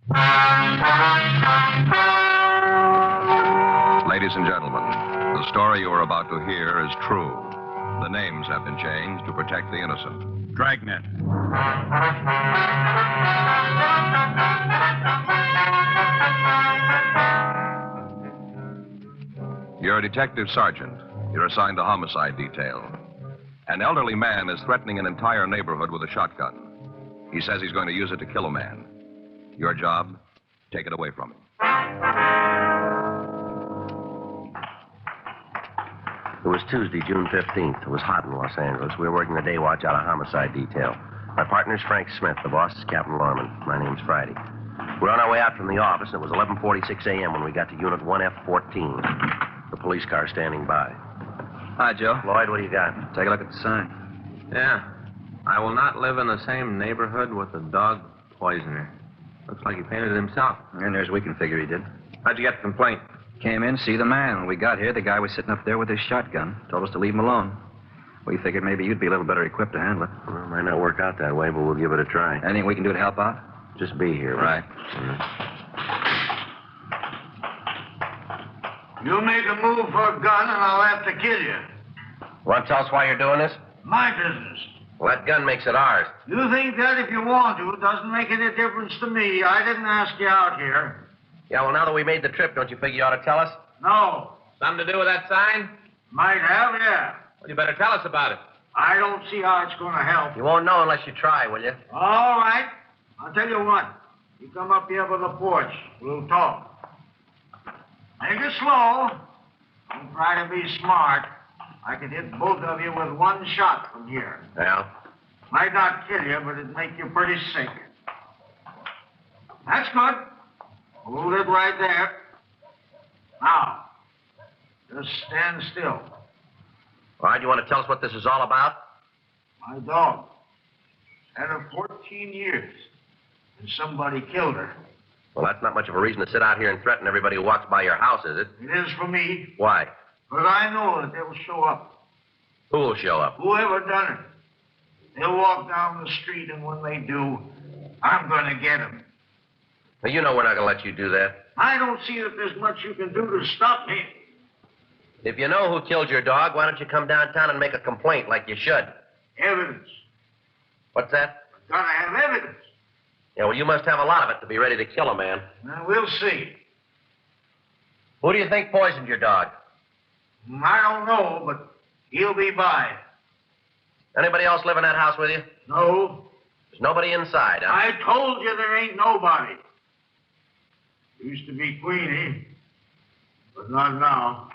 Ladies and gentlemen, the story you are about to hear is true. The names have been changed to protect the innocent. Dragnet. You're a detective sergeant. You're assigned to homicide detail. An elderly man is threatening an entire neighborhood with a shotgun. He says he's going to use it to kill a man. Your job, take it away from him. It was Tuesday, June 15th. It was hot in Los Angeles. We were working the day watch out of homicide detail. My partner's Frank Smith. The boss is Captain Lorman. My name's Friday. We're on our way out from the office, and it was 11:46 a.m. when we got to Unit 1F14. The police car standing by. Hi, Joe. Lloyd, what do you got? Take a look at the sign. Yeah. I will not live in the same neighborhood with a dog poisoner. Looks like he painted it himself. And there's we can figure he did. How'd you get the complaint? Came in, see the man. When we got here, the guy was sitting up there with his shotgun. Told us to leave him alone. We figured maybe you'd be a little better equipped to handle it. Well, it might not work out that way, but we'll give it a try. Anything we can do to help out? Just be here. Right. You make a move for a gun, and I'll have to kill you. Want to tell us why you're doing this? My business. Well, that gun makes it ours. You think that if you want to, it doesn't make any difference to me. I didn't ask you out here. Yeah, well, now that we made the trip, don't you figure you ought to tell us? No. Something to do with that sign? Might have, yeah. Well, you better tell us about it. I don't see how it's going to help. You won't know unless you try, will you? All right. I'll tell you what. You come up here by the porch. We'll talk. Make it slow. Don't try to be smart. I could hit both of you with one shot from here. Yeah? Might not kill you, but it'd make you pretty sick. That's good. Hold it right there. Now, just stand still. All right, you want to tell us what this is all about? My dog. Had her 14 years, and somebody killed her. Well, that's not much of a reason to sit out here and threaten everybody who walks by your house, is it? It is for me, Why? but I know that they'll show up. Who will show up? Whoever done it. They'll walk down the street, and when they do, I'm going to get them. Now, you know we're not going to let you do that. I don't see that there's much you can do to stop me. If you know who killed your dog, why don't you come downtown and make a complaint like you should? Evidence. What's that? Gotta have evidence. Yeah, well, you must have a lot of it to be ready to kill a man. Now, we'll see. Who do you think poisoned your dog? I don't know, but he'll be by. Anybody else live in that house with you? No. There's nobody inside, huh? I told you there ain't nobody. Used to be Queenie, but not now.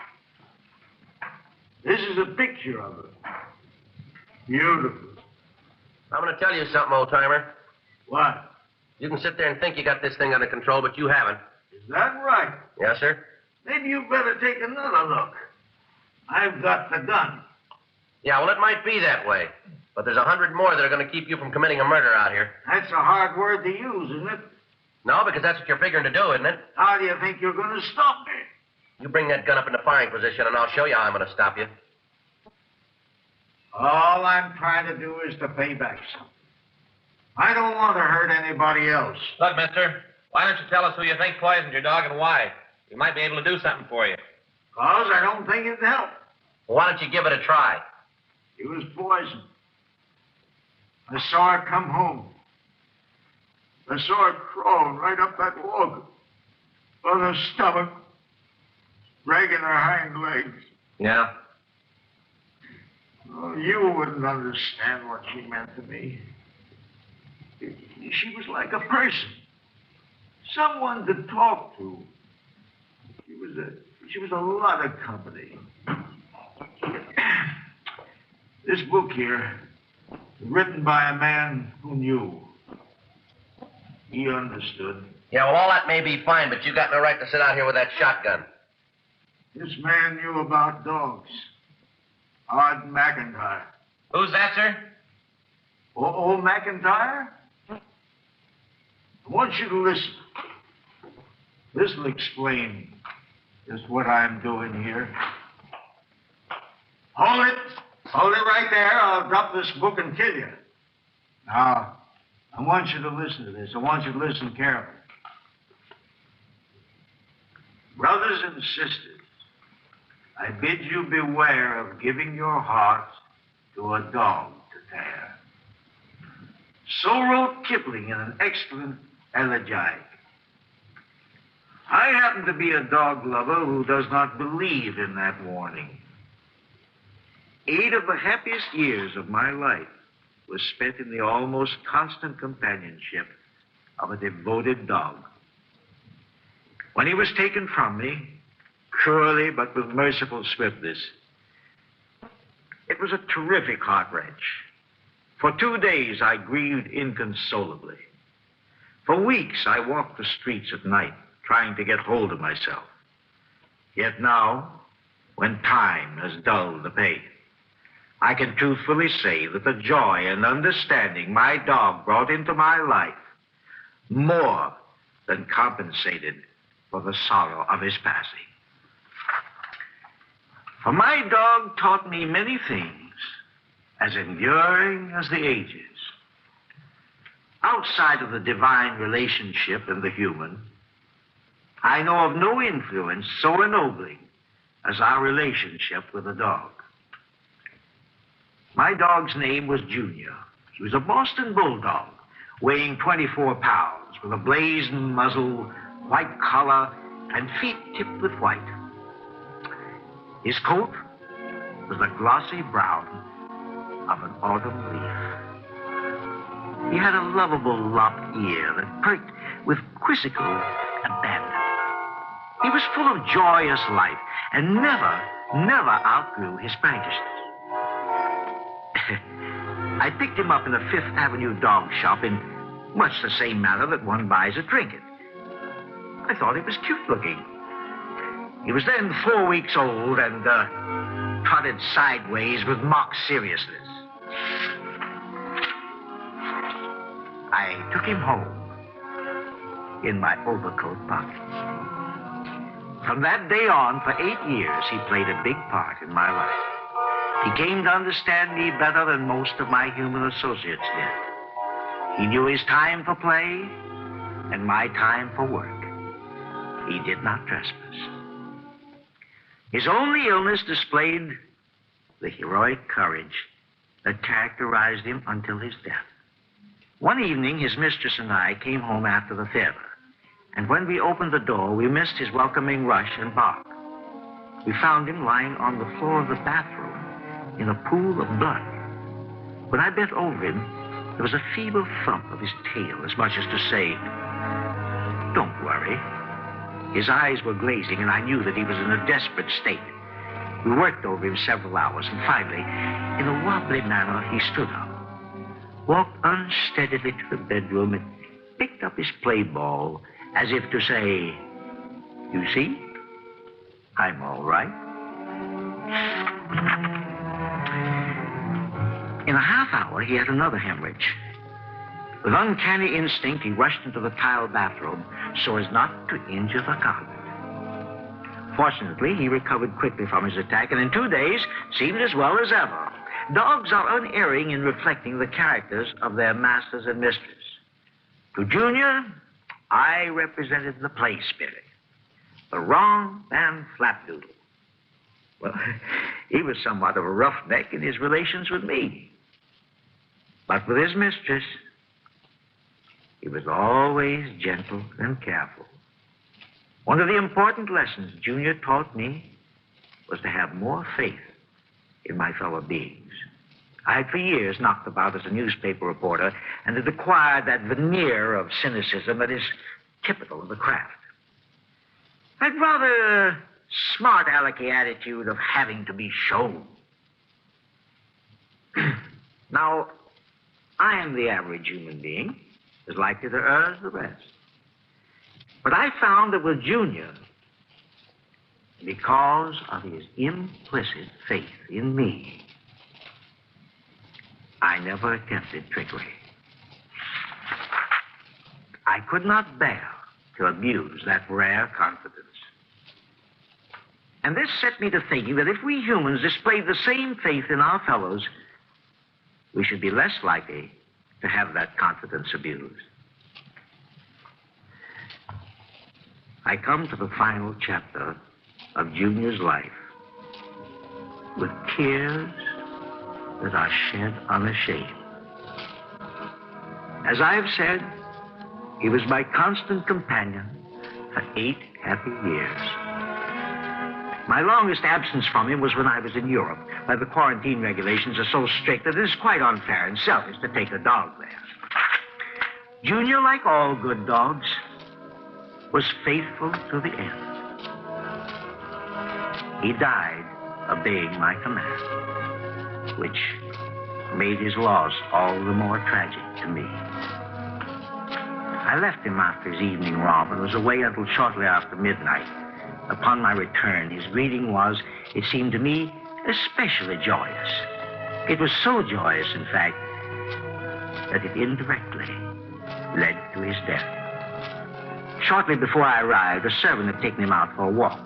This is a picture of her. Beautiful. I'm going to tell you something, old-timer. What? You can sit there and think you got this thing under control, but you haven't. Is that right? Yes, sir? Maybe you better take another look. I've got the gun. Yeah, well, it might be that way. But there's 100 more that are going to keep you from committing a murder out here. That's a hard word to use, isn't it? No, because that's what you're figuring to do, isn't it? How do you think you're going to stop me? You bring that gun up into firing position, and I'll show you how I'm going to stop you. All I'm trying to do is to pay back something. I don't want to hurt anybody else. Look, mister, why don't you tell us who you think poisoned your dog and why? We might be able to do something for you. Because I don't think it'd help. Well, why don't you give it a try? He was poisoned. I saw her come home. I saw her crawl right up that log on her stomach, dragging her hind legs. Yeah? Oh, you wouldn't understand what she meant to me. She was like a person, someone to talk to. She was a lot of company. This book here, written by a man who knew. He understood. Yeah, well, all that may be fine, but you got no right to sit out here with that shotgun. This man knew about dogs. Art McIntyre. Who's that, sir? Old McIntyre? I want you to listen. This will explain just what I'm doing here. Hold it. Hold it right there. I'll drop this book and kill you. Now, I want you to listen to this. I want you to listen carefully. Brothers and sisters, I bid you beware of giving your hearts to a dog to tear. So wrote Kipling in an excellent elegiac. I happen to be a dog lover who does not believe in that warning. 8 of the happiest years of my life was spent in the almost constant companionship of a devoted dog. When he was taken from me, cruelly but with merciful swiftness, it was a terrific heart wrench. For 2 days, I grieved inconsolably. For weeks, I walked the streets at night, trying to get hold of myself. Yet now, when time has dulled the pain, I can truthfully say that the joy and understanding my dog brought into my life more than compensated for the sorrow of his passing. For my dog taught me many things, as enduring as the ages. Outside of the divine relationship and the human, I know of no influence so ennobling as our relationship with a dog. My dog's name was Junior. He was a Boston Bulldog, weighing 24 pounds, with a blazing muzzle, white collar, and feet tipped with white. His coat was the glossy brown of an autumn leaf. He had a lovable lopped ear that perked with quizzical abandon. He was full of joyous life and never outgrew his practices. I picked him up in a Fifth Avenue dog shop in much the same manner that one buys a trinket. I thought he was cute looking. He was then 4 weeks old and trotted sideways with mock seriousness. I took him home in my overcoat pocket. From that day on, for 8 years, he played a big part in my life. He came to understand me better than most of my human associates did. He knew his time for play and my time for work. He did not trespass. His only illness displayed the heroic courage that characterized him until his death. One evening, his mistress and I came home after the theater, and when we opened the door, we missed his welcoming rush and bark. We found him lying on the floor of the bathroom in a pool of blood. When I bent over him, there was a feeble thump of his tail, as much as to say, "Don't worry." His eyes were glazing, and I knew that he was in a desperate state. We worked over him several hours, and finally, in a wobbly manner, he stood up, walked unsteadily to the bedroom, and picked up his play ball, as if to say, "You see, I'm all right." In a half hour, he had another hemorrhage. With uncanny instinct, he rushed into the tiled bathroom so as not to injure the carpet. Fortunately, he recovered quickly from his attack, and in 2 days seemed as well as ever. Dogs are unerring in reflecting the characters of their masters and mistress. To Junior, I represented the play spirit, the wrong and flapdoodle. Well, he was somewhat of a roughneck in his relations with me. But with his mistress, he was always gentle and careful. One of the important lessons Junior taught me was to have more faith in my fellow beings. I had for years knocked about as a newspaper reporter and had acquired that veneer of cynicism that is typical of the craft. I'd rather a smart alecky attitude of having to be shown. Now, I am the average human being, as likely to err as the rest. But I found that with Junior, because of his implicit faith in me, I never attempted trickery. I could not bear to abuse that rare confidence. And this set me to thinking that if we humans displayed the same faith in our fellows, we should be less likely to have that confidence abused. I come to the final chapter of Junior's life with tears that are shed unashamed. As I have said, he was my constant companion for 8 happy years. My longest absence from him was when I was in Europe, where the quarantine regulations are so strict that it is quite unfair and selfish to take a dog there. Junior, like all good dogs, was faithful to the end. He died obeying my command, which made his loss all the more tragic to me. I left him after his evening romp and was away until shortly after midnight. Upon my return, his greeting was, it seemed to me, especially joyous. It was so joyous, in fact, that it indirectly led to his death. Shortly before I arrived, a servant had taken him out for a walk.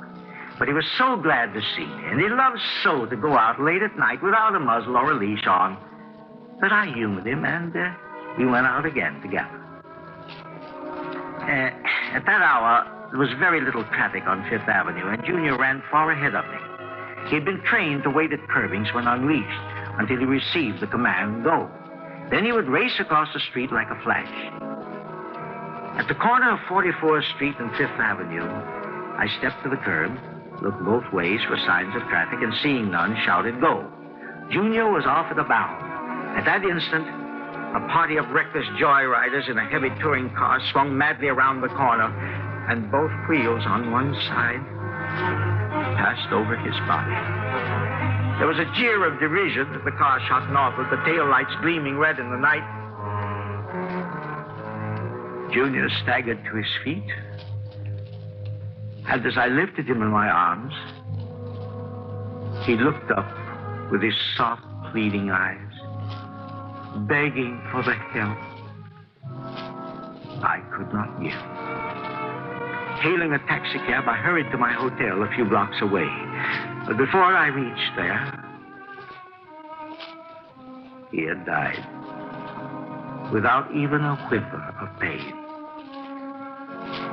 But he was so glad to see me, and he loved so to go out late at night without a muzzle or a leash on, that I humored him, and we went out again together. At that hour, there was very little traffic on Fifth Avenue, and Junior ran far ahead of me. He had been trained to wait at curbings when unleashed until he received the command, go. Then he would race across the street like a flash. At the corner of 44th Street and Fifth Avenue, I stepped to the curb, looked both ways for signs of traffic, and seeing none, shouted, go. Junior was off at a bound. At that instant, a party of reckless joyriders in a heavy touring car swung madly around the corner, and both wheels on one side passed over his body. There was a jeer of derision as the car shot northward, the taillights gleaming red in the night. Junior staggered to his feet, and as I lifted him in my arms, he looked up with his soft, pleading eyes, begging for the help I could not give. Hailing a taxicab, I hurried to my hotel a few blocks away. But before I reached there, he had died without even a whimper of pain.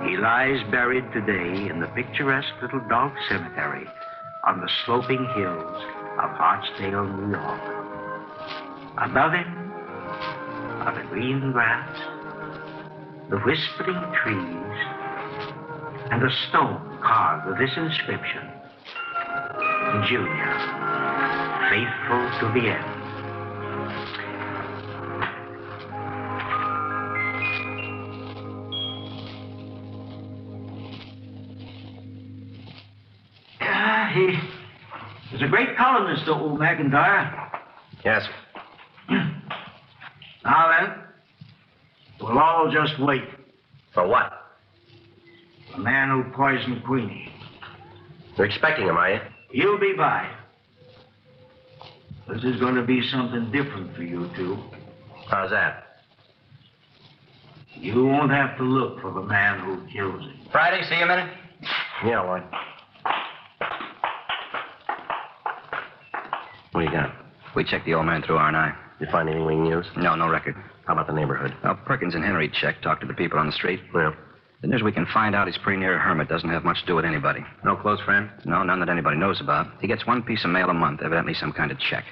He lies buried today in the picturesque little dog cemetery on the sloping hills of Hartsdale, New York. Above him are the green grass, the whispering trees, and a stone carved with this inscription, Junior, faithful to the end. He was a great columnist, old McIntyre. Yes. Now then, we'll all just wait. For what? The man who poisoned Queenie. You're expecting him, are you? He'll be by. This is going to be something different for you two. How's that? You won't have to look for the man who kills him. Friday, see you a minute? Yeah, Lloyd. What do you got? We checked the old man through R&I. You find anything we can use? No record. How about the neighborhood? Well, Perkins and Henry checked, talked to the people on the street. Yeah. The news we can find out he's pretty near a hermit. Doesn't have much to do with anybody. No close friend? No, none that anybody knows about. He gets one piece of mail a month, evidently some kind of check.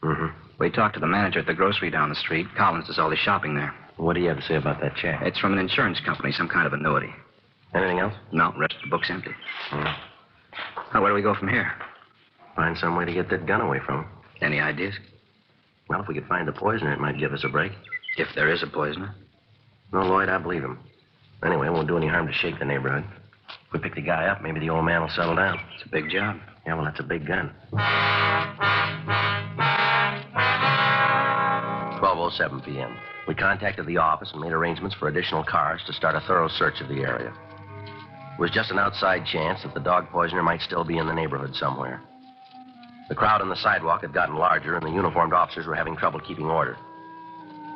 Mm-hmm. We talked to the manager at the grocery down the street. Collins does all his shopping there. What do you have to say about that check? It's from an insurance company, some kind of annuity. Anything else? No, rest of the book's empty. Mm. Now, where do we go from here? Find some way to get that gun away from him. Any ideas? Well, if we could find the poisoner, it might give us a break. If there is a poisoner. No, Lloyd, I believe him. Anyway, it won't do any harm to shake the neighborhood. If we pick the guy up, maybe the old man will settle down. It's a big job. Yeah, well, that's a big gun. 12:07 p.m. We contacted the office and made arrangements for additional cars to start a thorough search of the area. It was just an outside chance that the dog poisoner might still be in the neighborhood somewhere. The crowd on the sidewalk had gotten larger, and the uniformed officers were having trouble keeping order.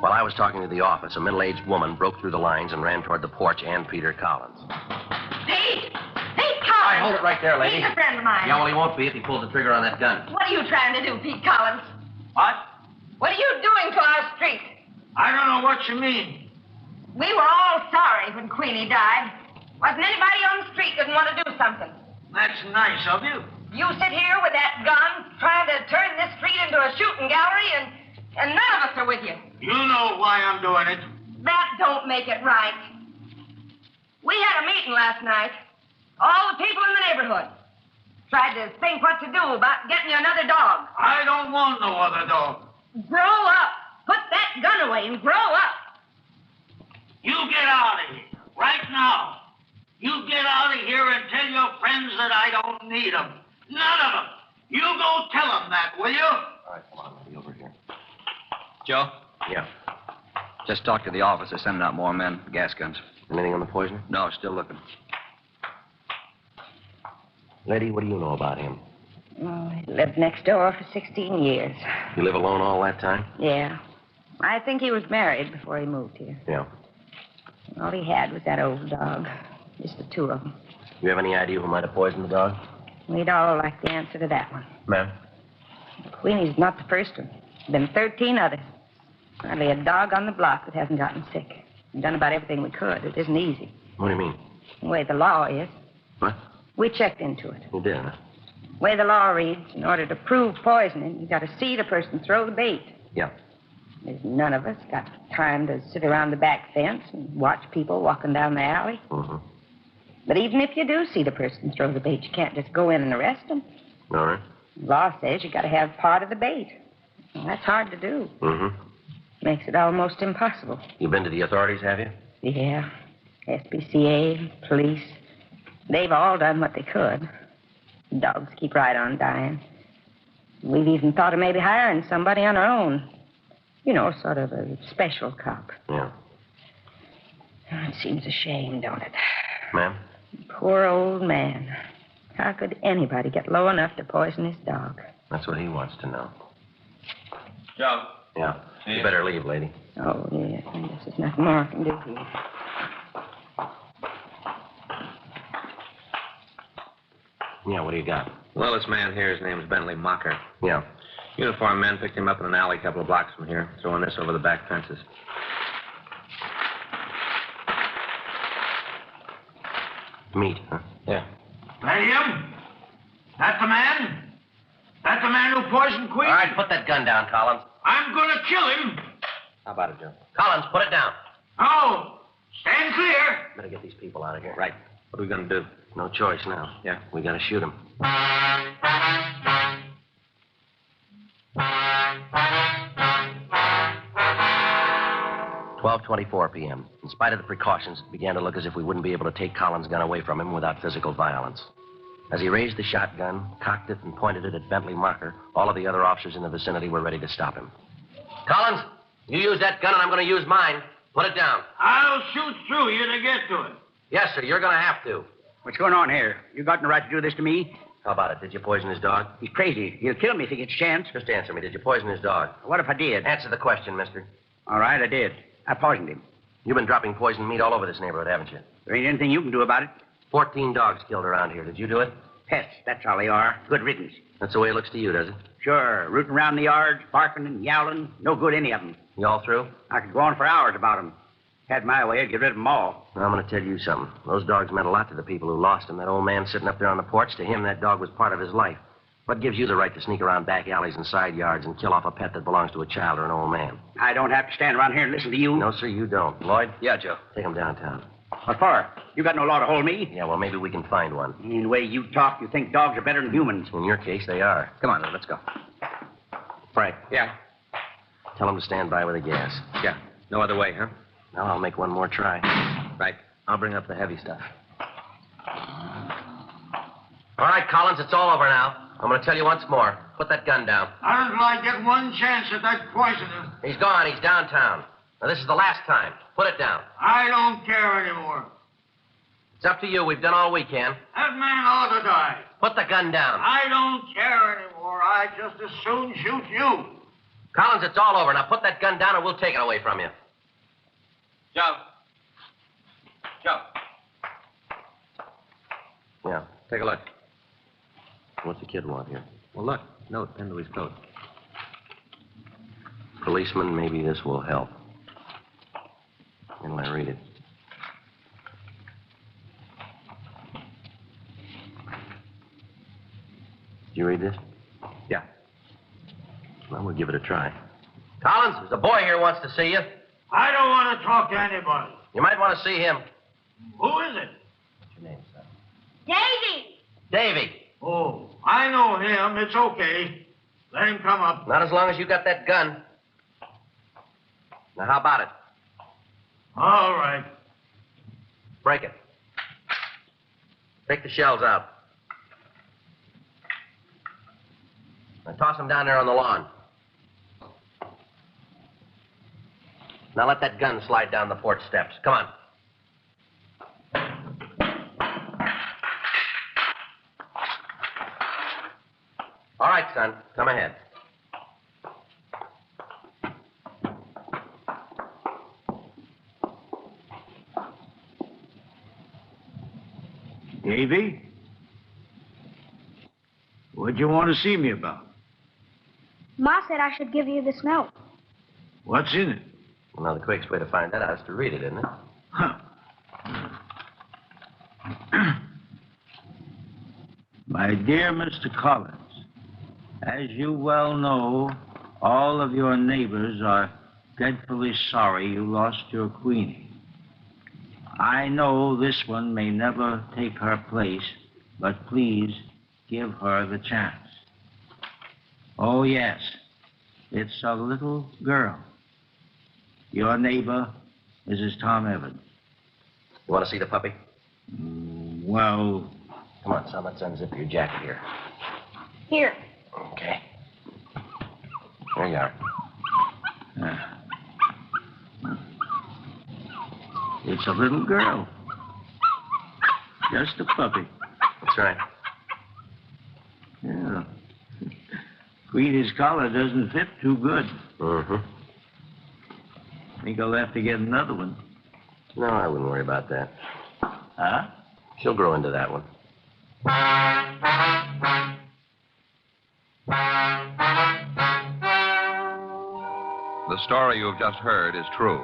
While I was talking to the office, a middle-aged woman broke through the lines and ran toward the porch and Peter Collins. Pete! Pete Collins! Hold it right there, lady. He's a friend of mine. Yeah, well, he won't be if he pulls the trigger on that gun. What are you trying to do, Pete Collins? What? What are you doing to our street? I don't know what you mean. We were all sorry when Queenie died. Wasn't anybody on the street didn't want to do something. That's nice of you. You sit here with that gun trying to turn this street into a shooting gallery, and none of us are with you. You know why I'm doing it. That don't make it right. We had a meeting last night. All the people in the neighborhood. Tried to think what to do about getting you another dog. I don't want no other dog. Grow up. Put that gun away and grow up. You get out of here. Right now. You get out of here and tell your friends that I don't need them. None of them. You go tell them that, will you? All right, come on, lady, over here. Joe? Yeah. Just talked to the office. They're sending out more men, gas guns. Anything on the poisoner? No, still looking. Lady, what do you know about him? Oh, he lived next door for 16 years. You live alone all that time? Yeah. I think he was married before he moved here. Yeah. All he had was that old dog. Just the two of them. You have any idea who might have poisoned the dog? We'd all like the answer to that one. Ma'am? Queenie's not the first one. There's been 13 others. Hardly a dog on the block that hasn't gotten sick. We've done about everything we could. It isn't easy. What do you mean? The way the law is. What? We checked into it. You did, huh? The way the law reads, in order to prove poisoning, you got to see the person throw the bait. Yeah. There's none of us got time to sit around the back fence and watch people walking down the alley. Mm-hmm. But even if you do see the person throw the bait, you can't just go in and arrest them. All right. The law says you got to have part of the bait. Well, that's hard to do. Mm-hmm. Makes it almost impossible. You been to the authorities, have you? Yeah. SPCA, police. They've all done what they could. Dogs keep right on dying. We've even thought of maybe hiring somebody on our own. You know, sort of a special cop. Yeah. Oh, it seems a shame, don't it? Ma'am? Poor old man. How could anybody get low enough to poison his dog? That's what he wants to know. Joe. Yeah. You better leave, lady. Oh, yeah. I guess there's nothing more I can do here. Yeah, what do you got? Well, this man here, his name's Bentley Mocker. Yeah. Uniformed men picked him up in an alley a couple of blocks from here, throwing this over the back fences. Meat, huh? Yeah. That him? That the man? That the man who poisoned Queen? All right, put that gun down, Collins. I'm going to kill him. How about it, Joe? Collins, put it down. No. Stand clear. Better get these people out of here. Right. What are we going to do? No choice now. Yeah. We got to shoot him. 12:24 p.m. In spite of the precautions, it began to look as if we wouldn't be able to take Collins' gun away from him without physical violence. As he raised the shotgun, cocked it, and pointed it at Bentley Mocker, all of the other officers in the vicinity were ready to stop him. Collins, you use that gun and I'm going to use mine. Put it down. I'll shoot through you to get to it. Yes, sir, you're going to have to. What's going on here? You got no right to do this to me? How about it? Did you poison his dog? He's crazy. He'll kill me if he gets a chance. Just answer me. Did you poison his dog? What if I did? Answer the question, mister. All right, I did. I poisoned him. You've been dropping poisoned meat all over this neighborhood, haven't you? There ain't anything you can do about it. 14 dogs killed around here. Did you do it? Pests, that's all they are. Good riddance. That's the way it looks to you, does it? Sure, rooting around the yards, barking and yowling. No good, any of them. You all through? I could go on for hours about them. Had my way, I'd get rid of them all. Well, I'm going to tell you something. Those dogs meant a lot to the people who lost them. That old man sitting up there on the porch, to him, that dog was part of his life. What gives you the right to sneak around back alleys and side yards and kill off a pet that belongs to a child or an old man? I don't have to stand around here and listen to you. No, sir, you don't. Lloyd? Yeah, Joe. Take him downtown. What for? You got no law to hold me. Yeah, well, maybe we can find one. In the way you talk, you think dogs are better than humans. In your case, they are. Come on, let's go. Frank, Yeah. tell him to stand by with the gas. Yeah. No other way, huh? Now I'll make one more try. Right. I'll bring up the heavy stuff. All right, Collins, it's all over now. I'm going to tell you once more. Put that gun down. How did I get one chance at that poisoner? He's gone. He's downtown. Now, this is the last time. Put it down. I don't care anymore. It's up to you. We've done all we can. That man ought to die. Put the gun down. I don't care anymore. I just as soon shoot you. Collins, it's all over. Now put that gun down and we'll take it away from you. Joe. Joe. Yeah. Take a look. What's the kid want here? Well, look. Note pinned to his coat. Policeman, maybe this will help. When will I read it? Did you read this? Yeah. Well, we'll give it a try. Collins, there's a boy here who wants to see you. I don't want to talk to anybody. You might want to see him. Who is it? What's your name, son? Davy! Davy. Oh, I know him. It's okay. Let him come up. Not as long as you got that gun. Now, how about it? All right. Break it. Take the shells out. Now, toss them down there on the lawn. Now, let that gun slide down the porch steps. Come on. All right, son. Come ahead. Davy? What'd you want to see me about? Ma said I should give you this note. What's in it? Well, now, the quickest way to find that out is to read it, isn't it? Huh. My dear Mr. Collins, as you well know, all of your neighbors are dreadfully sorry you lost your Queenie. I know this one may never take her place, but please give her the chance. Oh, yes, it's a little girl. Your neighbor, Mrs. Tom Evans. You want to see the puppy? Well, Come on, son. Let's unzip your jacket here. Here. Okay. There you are. It's a little girl. Just a puppy. That's right. Yeah. Queenie's collar doesn't fit too good. Mm-hmm. Think I'll have to get another one. No, I wouldn't worry about that. Huh? She'll grow into that one. The story you've just heard is true.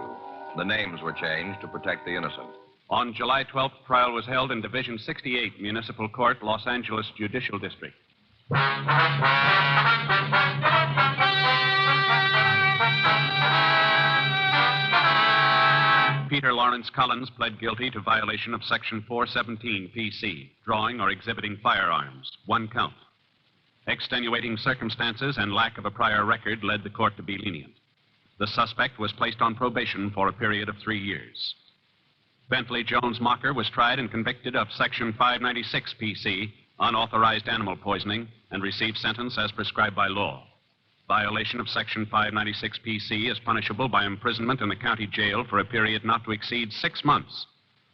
The names were changed to protect the innocent. On July 12th, trial was held in Division 68, Municipal Court, Los Angeles Judicial District. Peter Lawrence Collins pled guilty to violation of Section 417 PC, drawing or exhibiting firearms, 1 count. Extenuating circumstances and lack of a prior record led the court to be lenient. The suspect was placed on probation for a period of 3 years. Bentley Jones Mocker was tried and convicted of Section 596 PC, unauthorized animal poisoning, and received sentence as prescribed by law. Violation of Section 596 PC is punishable by imprisonment in the county jail for a period not to exceed 6 months,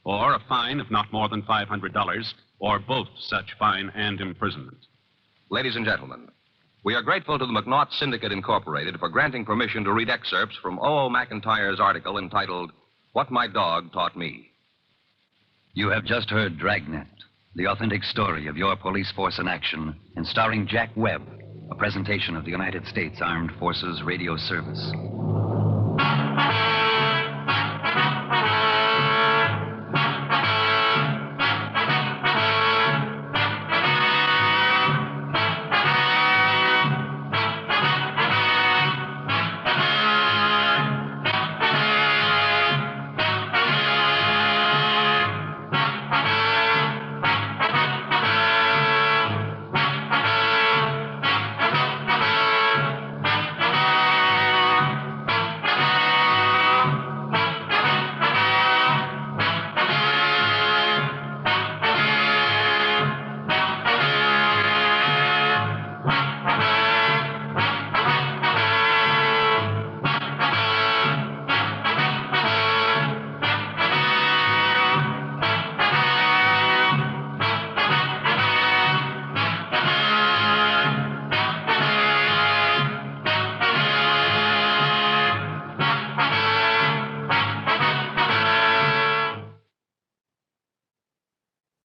or a fine of not more than $500, or both such fine and imprisonment. Ladies and gentlemen, we are grateful to the McNaught Syndicate Incorporated for granting permission to read excerpts from O.O. McIntyre's article entitled, What My Dog Taught Me. You have just heard Dragnet, the authentic story of your police force in action, and starring Jack Webb, a presentation of the United States Armed Forces Radio Service.